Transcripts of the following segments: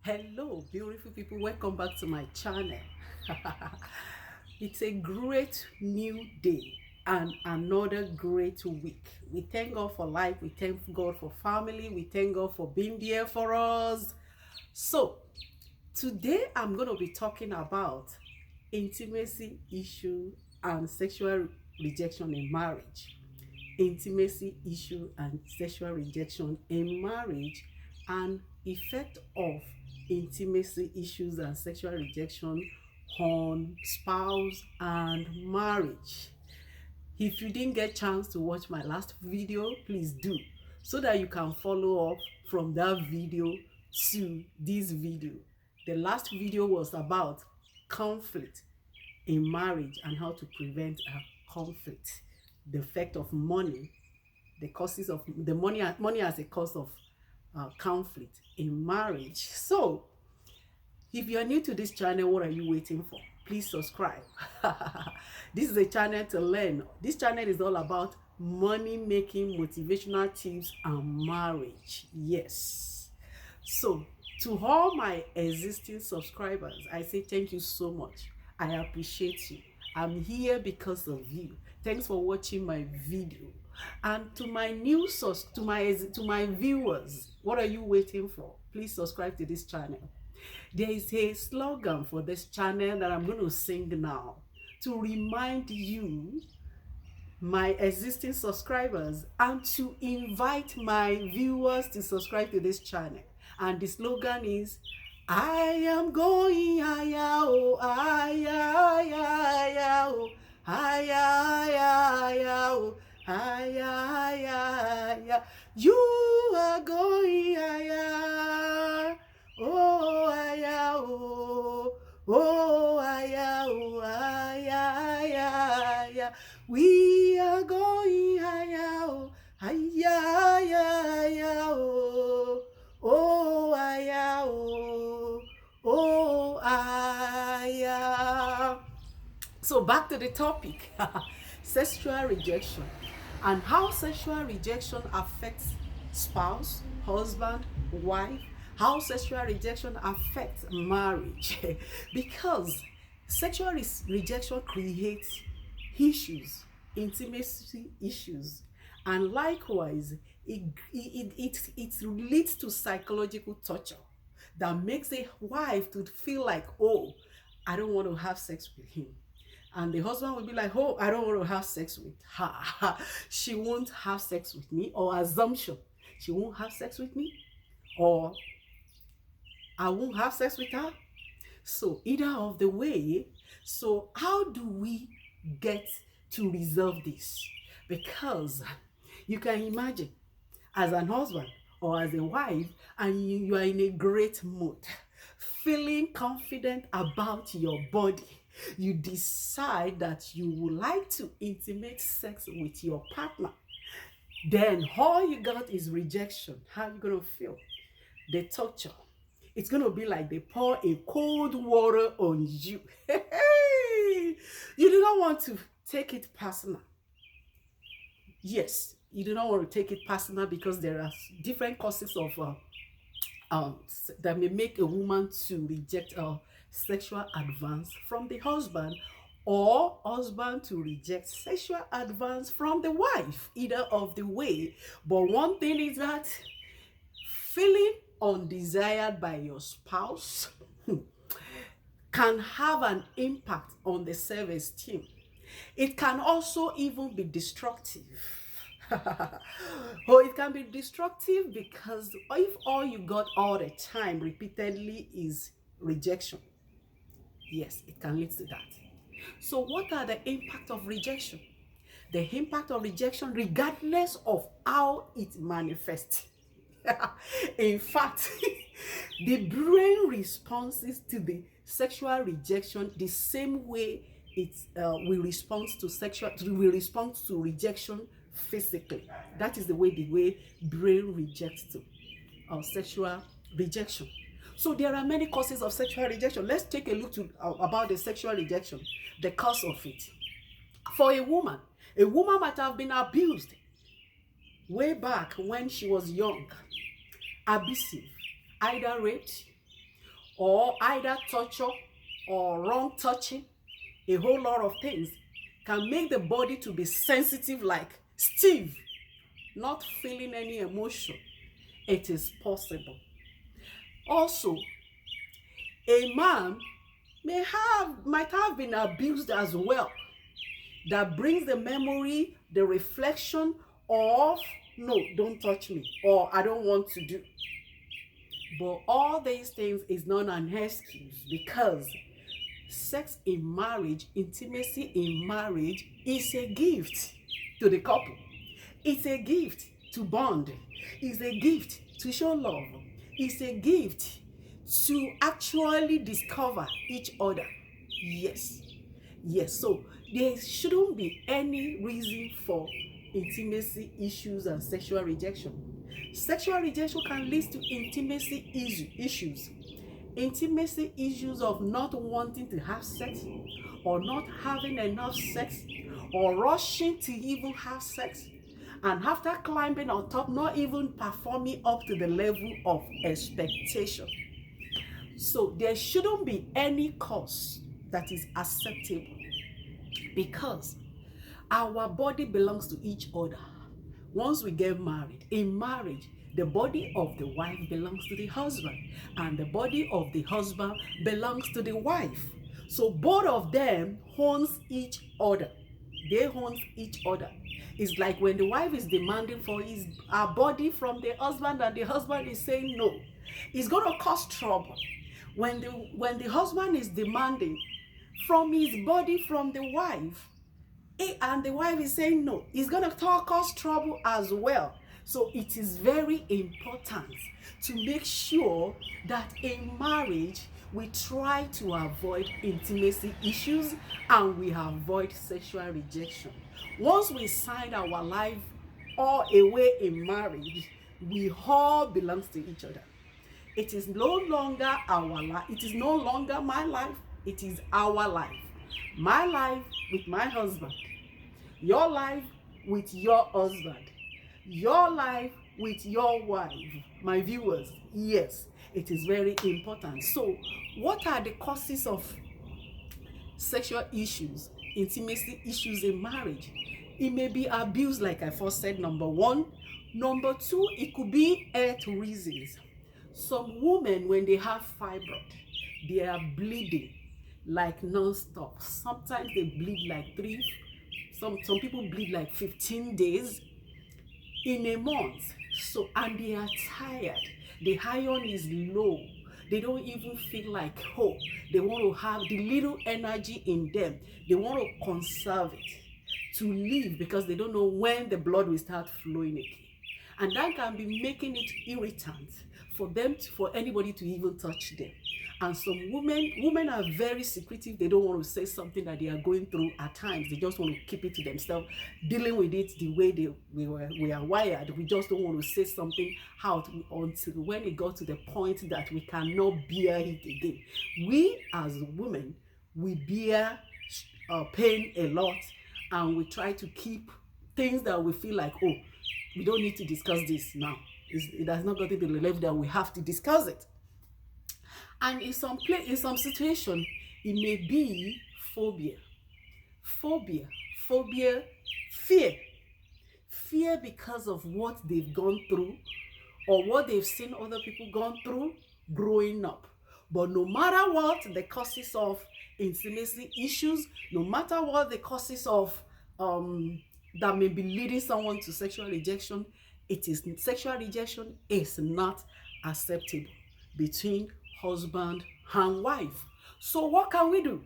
Hello, beautiful people. Welcome back to my channel. It's a great new day and another great week. We thank God for life. We thank God for family. We thank God for being there for us. So, today I'm going to be talking about intimacy issue and sexual rejection in marriage. Intimacy issue and sexual rejection in marriage, and effect of intimacy issues and sexual rejection on spouse and marriage. If you didn't get chance to watch my last video, please do, so that you can follow up from that video to this video. The last video was about conflict in marriage and how to prevent a conflict, the effect of money, the causes of the money as a cause of conflict in marriage. So if you are new to this channel, what are you waiting for? Please subscribe. This is a channel to learn. This channel is all about money making motivational tips and marriage. Yes. So to all my existing subscribers, I say thank you so much. I appreciate you. I'm here because of you. Thanks for watching my video. And to my new to my viewers, what are you waiting for? Please subscribe to this channel. There is a slogan for this channel that I'm going to sing now to remind you, my existing subscribers, and to invite my viewers to subscribe to this channel. And the slogan is, I am going higher, oh, higher, higher, oh, higher, higher, oh, higher, higher. You are going higher, oh, higher, oh, oh, higher, oh, higher, higher. We are going higher, oh, higher, higher, oh, oh, higher, oh, oh, higher. So back to the topic, sexual rejection, and how sexual rejection affects spouse, husband, wife, how sexual rejection affects marriage. Because sexual rejection creates issues, intimacy issues, and likewise it leads to psychological torture that makes a wife to feel like, oh, I don't want to have sex with him, and the husband will be like, oh, I don't want to have sex with her. She won't have sex with me, or assumption, she won't have sex with me, or I won't have sex with her. So either of the way. So how do we get to resolve this? Because you can imagine, as an husband or as a wife, and you are in a great mood, feeling confident about your body, you decide that you would like to intimate sex with your partner. Then all you got is rejection. How are you going to feel? The torture. It's going to be like they pour a cold water on you. You do not want to take it personal. Yes, you do not want to take it personal because there are different causes of that may make a woman to reject a sexual advance from the husband, or husband to reject sexual advance from the wife. Either of the way. But one thing is that feeling undesired by your spouse can have an impact on the self-esteem. It can also even be destructive. Oh, it can be destructive because if all you got all the time repeatedly is rejection, yes, it can lead to that. So what are the impact of rejection? The impact of rejection, regardless of how it manifests. In fact, the brain responds to the sexual rejection the same way it will respond to rejection physically. That is the way brain rejects to sexual rejection. So there are many causes of sexual rejection. Let's take a look about the sexual rejection, the cause of it. For a woman might have been abused way back when she was young, abusive, either raped, or either torture or wrong touching, a whole lot of things can make the body to be sensitive like Steve, not feeling any emotion. It is possible. Also, a man might have been abused as well. That brings the memory, the reflection of, no, don't touch me, or I don't want to do. But all these things is not an excuse, because sex in marriage, intimacy in marriage is a gift to the couple. It's a gift to bond. It's a gift to show love. It's a gift to actually discover each other. Yes. So there shouldn't be any reason for intimacy issues and sexual rejection. Sexual rejection can lead to intimacy issues. Intimacy issues of not wanting to have sex, or not having enough sex, or rushing to even have sex, and after climbing on top, not even performing up to the level of expectation. So there shouldn't be any cause that is acceptable, because our body belongs to each other. Once we get married, in marriage, the body of the wife belongs to the husband, and the body of the husband belongs to the wife. So both of them owns each other. They own each other. It's like when the wife is demanding for her body from the husband, and the husband is saying no. It's going to cause trouble. When the husband is demanding from his body from the wife, and the wife is saying no, it's going to cause trouble as well. So it is very important to make sure that in marriage we try to avoid intimacy issues and we avoid sexual rejection. Once we sign our life all away in marriage, we all belong to each other. It is no longer our life. It is no longer my life. It is our life. My life with my husband. Your life with your husband. Your life with your wife. My viewers, yes, it is very important. So, what are the causes of sexual issues, intimacy issues in marriage? It may be abuse, like I first said, number one. Number two, it could be health reasons. Some women, when they have fibroid, they are bleeding like non-stop. Sometimes they bleed like some people bleed like 15 days in a month. So, and they are tired. The iron is low. They don't even feel like hope. They want to have the little energy in them. They want to conserve it to live, because they don't know when the blood will start flowing again. And that can be making it irritant for anybody to even touch them. And some women are very secretive. They don't want to say something that they are going through at times. They just want to keep it to themselves, dealing with it the way we are wired. We just don't want to say something out until when it got to the point that we cannot bear it again. We as women, we bear pain a lot, and we try to keep things that we feel like, oh, we don't need to discuss this now. It has not gotten to the level that we have to discuss it. And in some situation, it may be phobia. Phobia, fear because of what they've gone through or what they've seen other people gone through growing up. But no matter what the causes of intimacy issues, no matter what the causes of that may be leading someone to sexual rejection, sexual rejection is not acceptable between husband and wife. So what can we do?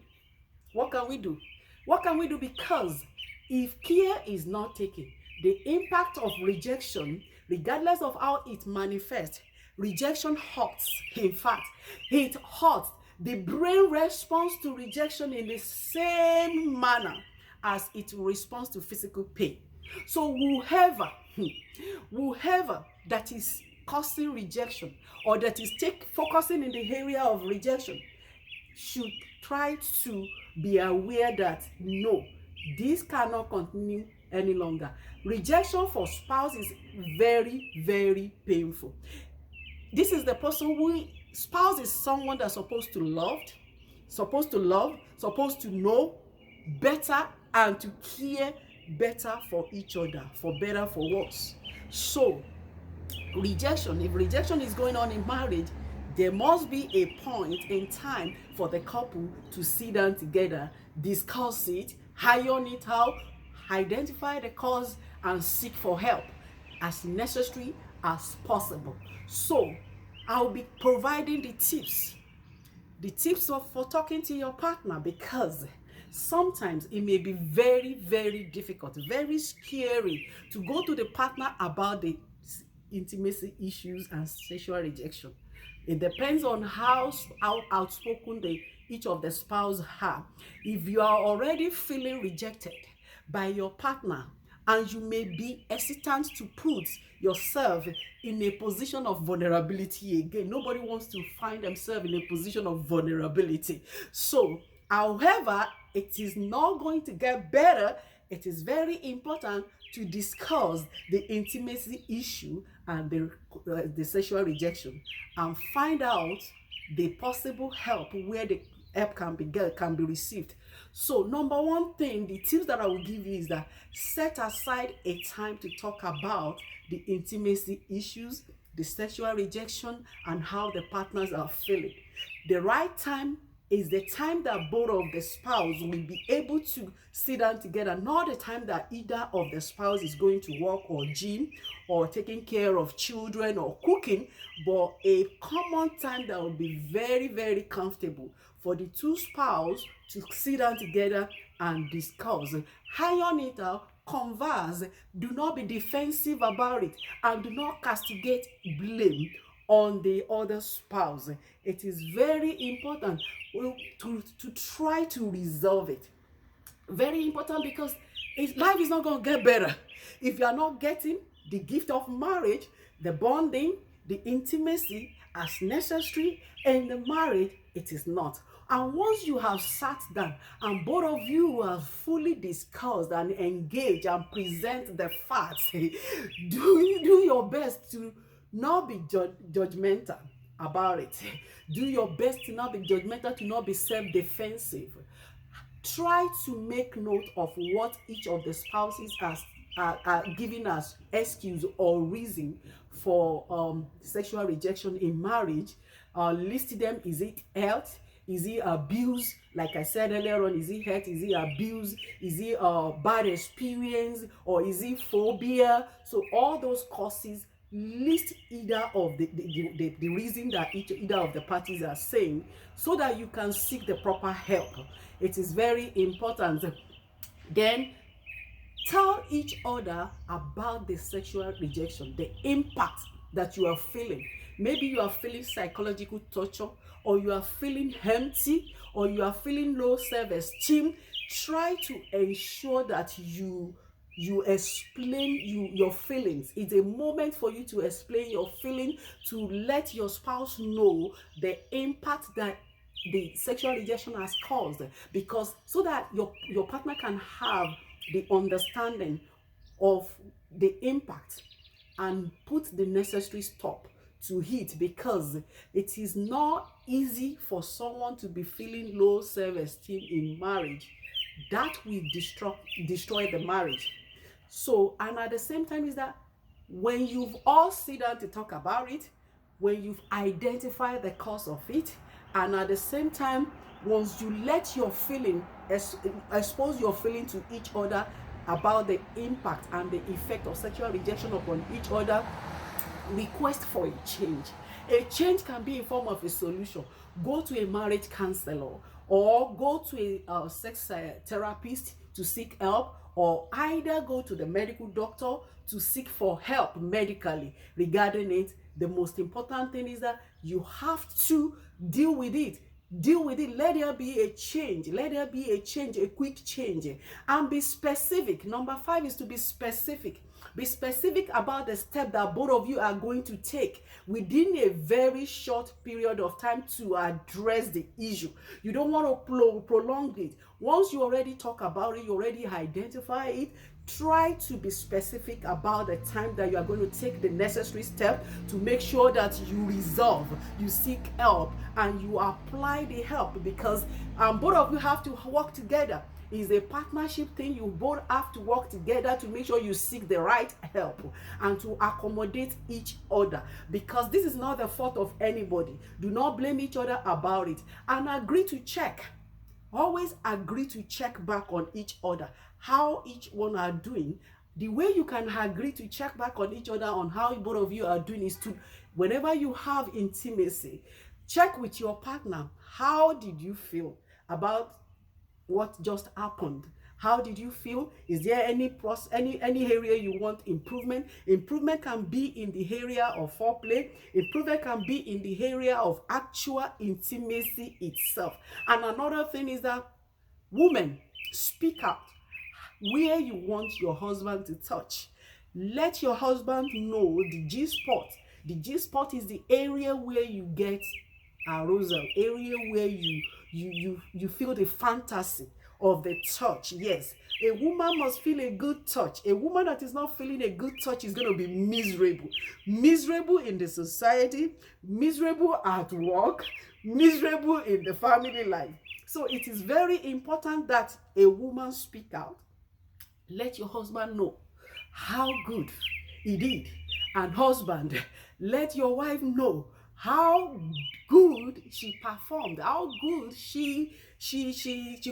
Because if care is not taken, the impact of rejection, regardless of how it manifests, rejection hurts. In fact, it hurts. The brain responds to rejection in the same manner as it responds to physical pain. So whoever that is causing rejection, or that is focusing in the area of rejection, should try to be aware that no, this cannot continue any longer. Rejection for spouse is very, very painful. This is the person who Spouse is someone that's supposed to love, supposed to know better and to care better for each other, for better, for worse. So if rejection is going on in marriage, there must be a point in time for the couple to sit down together, discuss it, iron it out, identify the cause, and seek for help as necessary as possible. So I'll be providing the tips for talking to your partner, because sometimes it may be very, very difficult, very scary to go to the partner about the intimacy issues and sexual rejection. It depends on how outspoken each of the spouse are. If you are already feeling rejected by your partner, and you may be hesitant to put yourself in a position of vulnerability again. Nobody wants to find themselves in a position of vulnerability. So, however, it is not going to get better. It is very important to discuss the intimacy issue and the sexual rejection, and find out the possible help where the help can be received. So number one thing, the tips that I will give you is that set aside a time to talk about the intimacy issues, the sexual rejection, and how the partners are feeling. The right time is the time that both of the spouse will be able to sit down together, not the time that either of the spouse is going to work or gym or taking care of children or cooking, but a common time that will be very, very comfortable for the two spouses to sit down together and discuss, iron it out, converse. Do not be defensive about it, and do not castigate blame on the other spouse. It is very important to try to resolve it. Very important, because life is not going to get better if you are not getting the gift of marriage, the bonding, the intimacy as necessary. In the marriage, it is not. And once you have sat down and both of you have fully discussed and engaged and present the facts, do your best to not be judgmental about it. Do your best to not be judgmental, to not be self-defensive. Try to make note of what each of the spouses are giving us excuse or reason for sexual rejection in marriage. List them. Is it health? Is it abuse? Like I said earlier on, is it hurt? Is it abuse? Is it bad experience? Or is it phobia? So all those causes, list either of the reason that either of the parties are saying, so that you can seek the proper help. It is very important. Then tell each other about the sexual rejection, the impact that you are feeling. Maybe you are feeling psychological torture, or you are feeling empty, or you are feeling low self-esteem. Try to ensure that you explain your feelings. It's a moment for you to explain your feelings, to let your spouse know the impact that the sexual rejection has caused, because so that your partner can have the understanding of the impact and put the necessary stop to it, because it is not easy for someone to be feeling low self-esteem in marriage. That will destroy the marriage. So, and at the same time, is that when you've all sit down to talk about it, when you've identified the cause of it, and at the same time, once you let your feeling expose your feeling to each other about the impact and the effect of sexual rejection upon each other, request for a change. A change can be in form of a solution. Go to a marriage counselor, or go to a sex therapist to seek help, or either go to the medical doctor to seek for help medically regarding it. The most important thing is that you have to deal with it. Let there be a change. A quick change, and be specific. Number 5 is to be specific. Be specific about the step that both of you are going to take within a very short period of time to address the issue. You don't want to prolong it. Once you already talk about it, you already identify it, Try to be specific about the time that you are going to take the necessary step to make sure that you resolve, you seek help, and you apply the help, because both of you have to work together. It's a partnership thing. You both have to work together to make sure you seek the right help and to accommodate each other, because this is not the fault of anybody. Do not blame each other about it, and agree to check. Always agree to check back on each other, how each one are doing. The way you can agree to check back on each other on how both of you are doing is to, whenever you have intimacy, check with your partner. How did you feel about what just happened? How did you feel? Is there any area you want improvement? Improvement can be in the area of foreplay. Improvement can be in the area of actual intimacy itself. And another thing is that, women, speak out where you want your husband to touch. Let your husband know the G spot. The G spot is the area where you get arousal, area where you feel the fantasy of the touch. Yes, a woman must feel a good touch. A woman that is not feeling a good touch is going to be miserable in the society, miserable at work, miserable in the family life. So it is very important that a woman speak out. Let your husband know how good he did, and husband, let your wife know how good she performed, how good she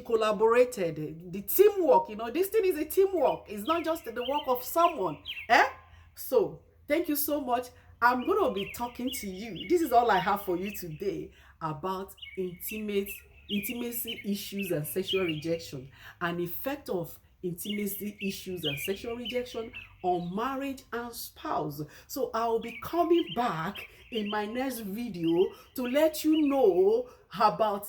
collaborated. The teamwork, this thing is a teamwork. It's not just the work of someone. So thank you so much. I'm going to be talking to you. This is all I have for you today about intimacy issues and sexual rejection, an effect of intimacy issues and sexual rejection on marriage and spouse. So I will be coming back in my next video to let you know about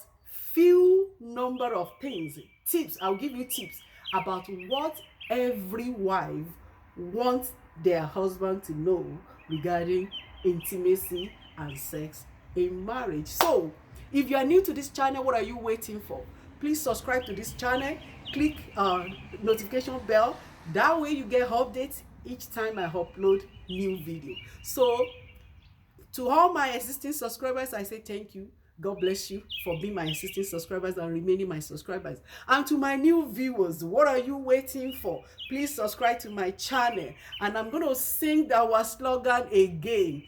few number of things, tips. I'll give you tips about what every wife wants their husband to know regarding intimacy and sex in marriage. So if you are new to this channel, what are you waiting for? Please subscribe to this channel, click notification bell. That way you get updates each time I upload new video. So to all my existing subscribers, I say thank you. God bless you for being my existing subscribers and remaining my subscribers. And to my new viewers, what are you waiting for? Please subscribe to my channel. And I'm going to sing our slogan again.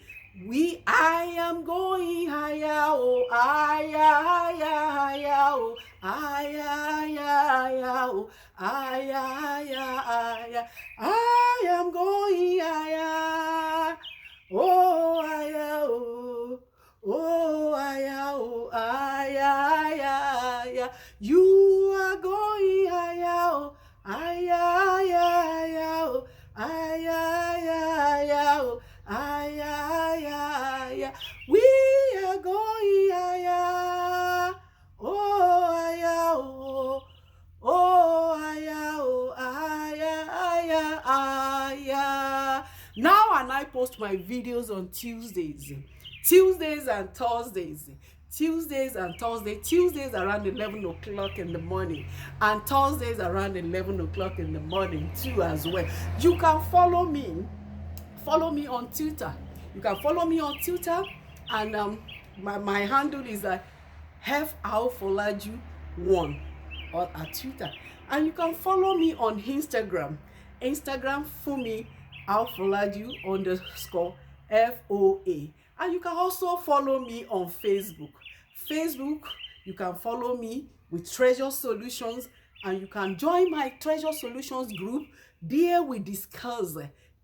I am going higher, oh, higher, higher, higher, oh, higher, higher, oh, higher, higher, higher. I am going higher, oh, higher, oh, oh, higher, oh, higher, higher. You are going higher, oh, higher, higher, higher, oh, higher, higher, oh. We are going higher, oh higher, oh, oh higher, oh higher, higher, higher. Now, and I post my videos on Tuesdays and Thursdays. Tuesdays around 11 o'clock in the morning, and Thursdays around 11 o'clock in the morning too as well. You can follow me on Twitter. You can follow me on Twitter, and my handle is FAolfolaju1 or at Twitter. And you can follow me on Instagram. Fumi Alfolaju _FOA. And you can also follow me on Facebook. You can follow me with Treasure Solutions, and you can join my Treasure Solutions group. There we discuss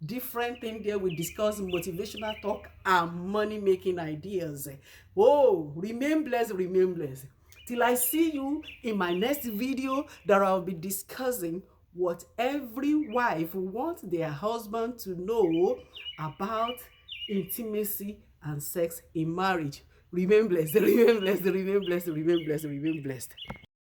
different things. There we discuss motivational talk and money making ideas. Oh, remain blessed. Till I see you in my next video, that I'll be discussing what every wife wants their husband to know about intimacy and sex in marriage. Remain blessed.